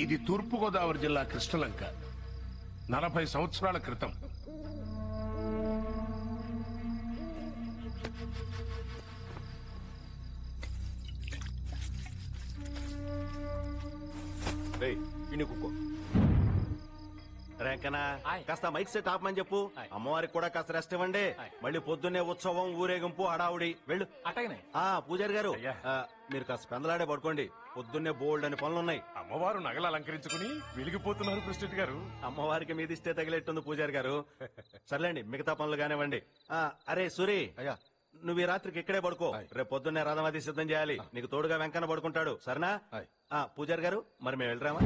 ఇది తూర్పుగోదావరి జిల్లా కృష్ణలంక. 40 సంవత్సరాల క్రితం రేంకనా కాస్త మైక్ సెట్ ఆపమని చెప్పు. అమ్మవారికి కూడా కాస్త రెస్ట్ ఇవ్వండి. మళ్ళీ పొద్దున్నే ఉత్సవం, ఊరేగింపు, హడావుడి. వెళ్ళు. అటగనే పూజారి గారు మీరు కాస్త పెందలాడే పడుకోండి. పొద్దున్నే బోల్డ్ అని పనులున్నాయి. అమ్మవారు నగలు అలంకరించుకుని వెలిగిపోతున్నారు ప్రెసిడెంట్ గారు. అమ్మవారికి మీద ఇస్తే తగిలేట్టుంది పూజారి గారు. సర్లేండి, మిగతా పనులు కానివ్వండి. అరే సూరి, నువ్వు ఈ రాత్రికి ఇక్కడే పడుకో. రేపు పొద్దున్నే రథమది సిద్ధం చేయాలి. నీకు తోడుగా వెంకన్న పడుకుంటాడు. సరేనా? పూజారి గారు మరి మేము వెళ్ళరామా?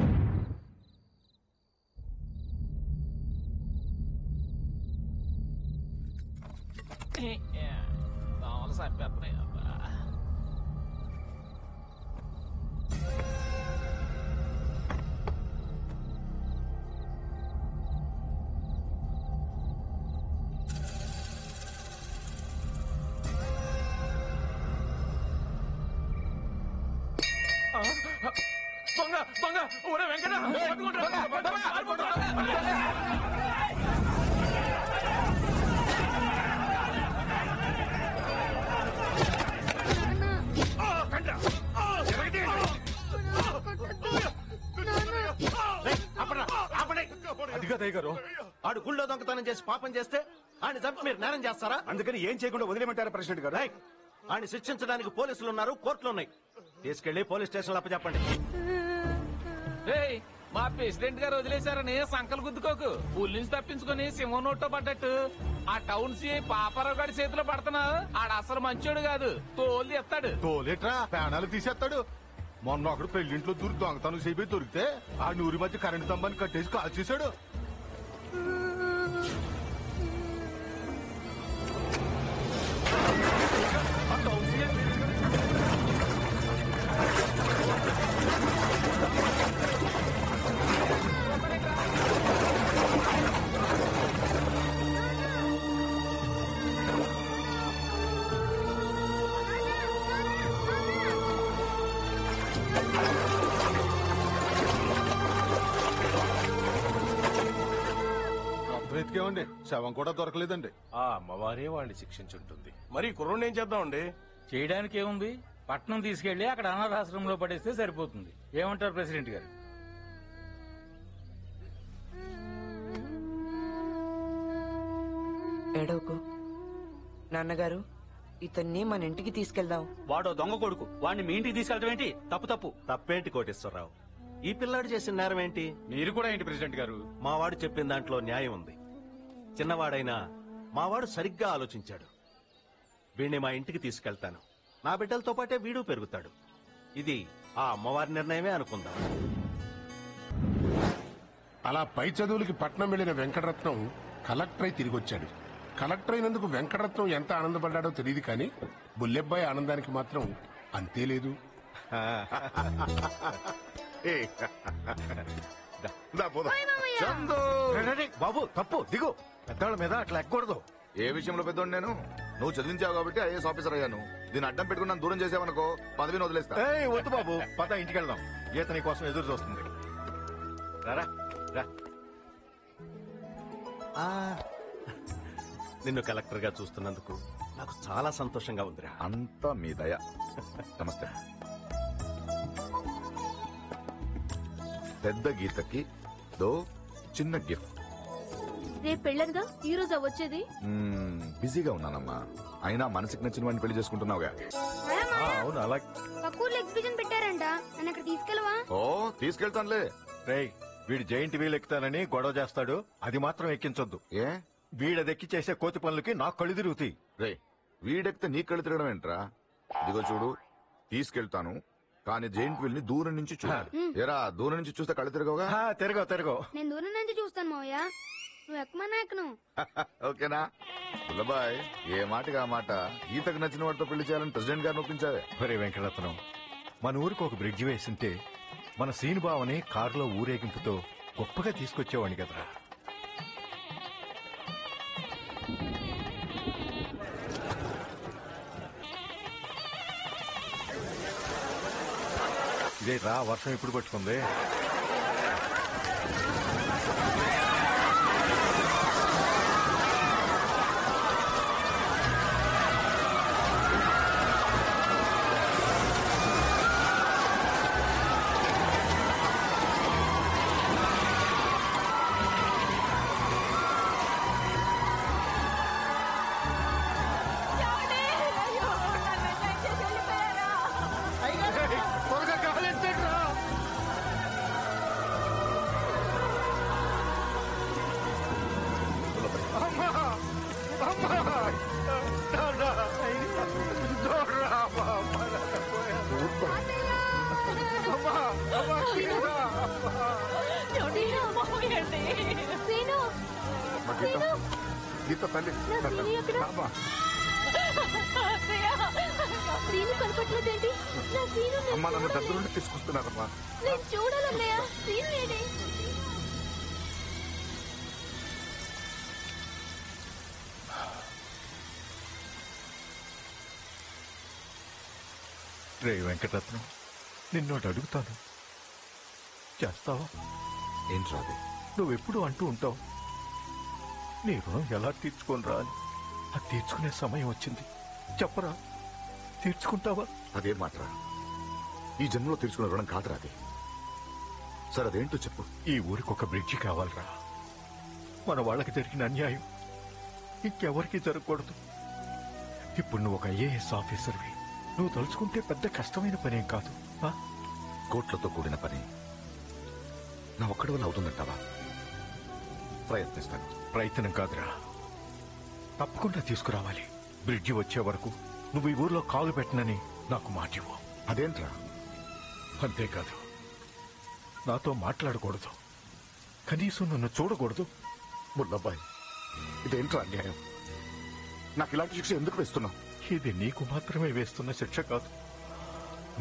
సరిపోతున్నాయి. దొంగ దొంగ ఊరే వెంకట అదిగా దయగారు, ఆడు గుళ్ళో దొంగతనం చేసి పాపం చేస్తే ఆయన చంపి మీరు నేరం చేస్తారా? అందుకని ఏం చేయకుండా వదిలేమంటారా ప్రెసిడెంట్ గారు? ఆయన శిక్షించడానికి పోలీసులు ఉన్నారు, కోర్టులు ఉన్నాయి. తీసుకెళ్లి పోలీస్ స్టేషన్ లో అప్పచెప్పండి. మా ప్రెసిడెంట్ గారు వదిలేశారని సంకలు గుద్దుకోకు. పులి నుంచి తప్పించుకుని సింహం నోట్లో పడ్డట్టు ఆ టౌన్ సిఐ పాపారావు గారి చేతిలో పడుతున్నా. ఆడ అసలు మంచోడు కాదు, తోలు ఎత్తాడు. తోలేట్రా, ప్రాణాలు తీసేస్తాడు. మొన్న ఒకడు పెళ్లింట్లో దొంగతనం చేయి దొరికితే ఆ నూరి మధ్య కరెంటు స్తంభాన్ని కట్టేసి కాల్ చేశాడు. వెతికేమండి, శవం కూడా దొరకలేదండి. ఆ అమ్మవారే వాడిని శిక్షించుంటుంది. మరి కుర్రోడిని ఏం చేద్దామండి? చేయడానికి ఏముంది, పట్నం తీసుకెళ్లి అక్కడ అనాథాశ్రమంలో పడేస్తే సరిపోతుంది. ఏమంటారు ప్రెసిడెంట్ గారు? ఏడవకు నాన్నగారు, ఇతన్ని మన ఇంటికి తీసుకెళ్దాం. వాడో దొంగ కొడుకు, వాడిని మీ ఇంటికి తీసుకెళ్ళడం ఏంటి? తప్పు. తప్పేంటి కోటేశ్వరరావు? ఈ పిల్లాడు చేసిన నేరం ఏంటి? మీరు కూడా ఏంటి ప్రెసిడెంట్ గారు? మావాడు చెప్పిన దాంట్లో న్యాయం ఉంది. చిన్నవాడైనా మావాడు సరిగ్గా ఆలోచించాడు. వీణ్ణి మా ఇంటికి తీసుకెళ్తాను. నా బిడ్డలతో పాటే వీడు పెరుగుతాడు. ఇది ఆ అమ్మవారి నిర్ణయమే అనుకుందాం. అలా పై చదువులకి పట్నం వెళ్లిన వెంకటరత్నం కలెక్టర్ అయి తిరిగొచ్చాడు. కలెక్టర్ అయినందుకు వెంకటరత్నం ఎంత ఆనందపడ్డాడో తెలియదు, కానీ బుల్లెబ్బాయి ఆనందానికి మాత్రం అంతే లేదు. బాబు తప్పు, దిగు. పెద్దవాళ్ళ మీద అట్లా ఎక్కకూడదు. ఏ విషయంలో పెద్దోడు నేను? నువ్వు చదివించావు కాబట్టి ఐఏఎస్ ఆఫీసర్ అయ్యాను. దీన్ని అడ్డం పెట్టుకుని నన్ను దూరం చేసావనుకో, పదవిని వదిలేస్తా. వద్దు బాబు, పద ఇంటికి వెళ్దాం. గీత నీ కోసం ఎదురు చూస్తుంది. రారా రా. నిన్ను కలెక్టర్ గా చూస్తున్నందుకు నాకు చాలా సంతోషంగా ఉందిరా. అంతా మీ దయ. నమస్తే. పెద్ద గీతకి చిన్న గిఫ్ట్. రేపు పెళ్ళనుగా ఈ రోజు వచ్చేది. బిజీగా ఉన్నానమ్మా. అయినా మనసుకి నచ్చిన వాడిని పెళ్లి చేసుకుంటున్నావుగా. అవును, అలా పక్కూర్లో ఎగ్జిబిషన్ పెట్టారంట, నన్ను అక్కడ తీసుకెళ్ళవా? ఓ తీసుకెళ్తానులే. రేయ్, వీడు జైంట్ వీల్ ఎక్కుతానని గొడవ చేస్తాడు. అది మాత్రం ఎక్కించొద్దు. ఏ వీడదెక్కి చేసే కోతి పనులకి నాకు కళ్ళు తిరుగుతాయి. రే, వీడెక్కితే నీ కళ్ళు తిరగడం ఏంట్రా? ఇదిగో చూడు, తీసుకెళ్తాను, కానీ జైంట్ వీల్ ని దూరం నుంచి చూడాలి. ఎరా, దూరం నుంచి చూస్తే కళ్ళు తిరగవుగా? తిరగవు. నేను దూరం నుంచి చూస్తాను మావయ్య, నువ్వు ఎక్కమన్నా ఎక్కను. ఓకేనా? పుల్లబాయ్, ఏ మాటగా మాట గీతకు నచ్చిన వాడితో పెళ్లి చేయాలని ప్రెసిడెంట్ గారిని ఒప్పించావే. ఒరే వెంకటరత్నం, మన ఊరికి ఒక బ్రిడ్జి వేసింటే మన సీను బావని కారులో ఊరేగింపుతో గొప్పగా తీసుకొచ్చేవాడిని కదరా. ఇదే రా, వర్షం ఇప్పుడు పట్టుకుంది. గీత తల్లి రామ్మా. సీను కనపట్లేదేంటి? నా సీను అమ్మ నన్ను దగ్గర నుండి తీసుకొస్తున్నారమ్మా. నేను చూడాలన్నయ్య. సీను నేనే. రే వెంకటరత్నం, నిన్నోటి అడుగుతాను, చేస్తావా? ఏంటి రాదే? నువ్వెప్పుడు అంటూ ఉంటావు, నీ రుణం ఎలా తీర్చుకోనరా అని. అది తీర్చుకునే సమయం వచ్చింది. చెప్పరా, తీర్చుకుంటావా? అదేం మాటరా? ఈ జన్మలో తీర్చుకున్న రుణం కాదురా అది. సరే అదేంటో చెప్పు. ఈ ఊరికి ఒక బ్రిడ్జి కావాలరా. మన వాళ్ళకి జరిగిన అన్యాయం ఇంకెవరికి జరగకూడదు. ఇప్పుడు నువ్వు ఒక ఐఏఎస్ ఆఫీసర్వి. నువ్వు తలుచుకుంటే పెద్ద కష్టమైన పనేం కాదు. కోట్లతో కూడిన పని నా ఒక్కడి వల్ల అవుతుందంటావా? ప్రయత్నిస్తాను. ప్రయత్నం కాదురా, తప్పకుండా తీసుకురావాలి. బ్రిడ్జి వచ్చే వరకు నువ్వు ఈ ఊర్లో కాలు పెట్టనని నాకు మాటివ్వు. అదేంట్రా? అంతేకాదు, నాతో మాట్లాడకూడదు, కనీసం నన్ను చూడకూడదు. ముల్లబ్బాయి, ఇదేంట్రా అన్యాయం? నాకు ఇలాంటి శిక్ష ఎందుకు వేస్తున్నావు? ఇది నీకు మాత్రమే వేస్తున్న శిక్ష కాదు,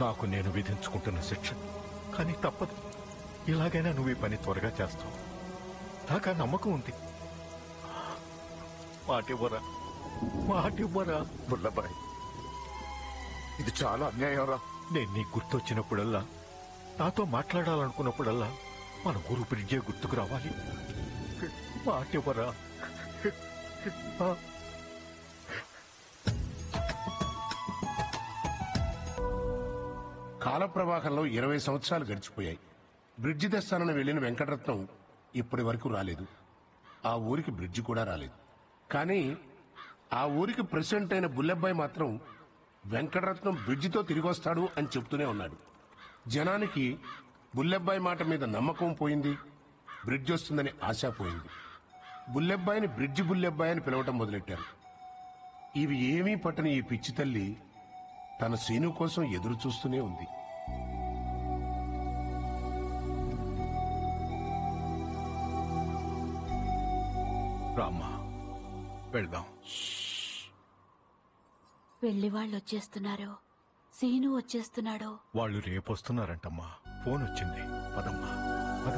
నాకు నేను విధించుకుంటున్న శిక్ష. కానీ తప్పదు. ఇలాగైనా నువ్వు ఈ పని త్వరగా చేస్తావు. నాకా నమ్మకం ఉంది. మాటివ్వరా, మాటివ్వరా. ముల్లబ్బాయి, ఇది చాలా అన్యాయం రా. నేను నీకు గుర్తొచ్చినప్పుడల్లా, నాతో మాట్లాడాలనుకున్నప్పుడల్లా మన ఊరు బ్రిడ్జే గుర్తుకు రావాలి. మాటివ్వరా. కాల ప్రవాహంలో 20 సంవత్సరాలు గడిచిపోయాయి. బ్రిడ్జి తెస్తానని వెళ్లిన వెంకటరత్నం ఇప్పటి వరకు రాలేదు. ఆ ఊరికి బ్రిడ్జి కూడా రాలేదు. కానీ ఆ ఊరికి ప్రెసిడెంట్ అయిన బుల్లెబ్బాయి మాత్రం వెంకటరత్నం బ్రిడ్జితో తిరిగొస్తాడు అని చెప్తూనే ఉన్నాడు. జనానికి బుల్లెబ్బాయి మాట మీద నమ్మకం పోయింది, బ్రిడ్జి వస్తుందని ఆశ పోయింది. బుల్లెబ్బాయిని బ్రిడ్జి బుల్లెబ్బాయి అని పిలవటం మొదలెట్టారు. ఇవి ఏమీ పట్టని ఈ పిచ్చి తల్లి తన సీను కోసం ఎదురు చూస్తూనే ఉంది. రామ్మా, వెళ్దాం. పెళ్లి వాళ్ళు వచ్చేస్తున్నారు. సీను వచ్చేస్తున్నాడు. వాళ్ళు రేపొస్తున్నారంటమ్మా. ఫోన్ వచ్చింది. పదమ్మా, పద.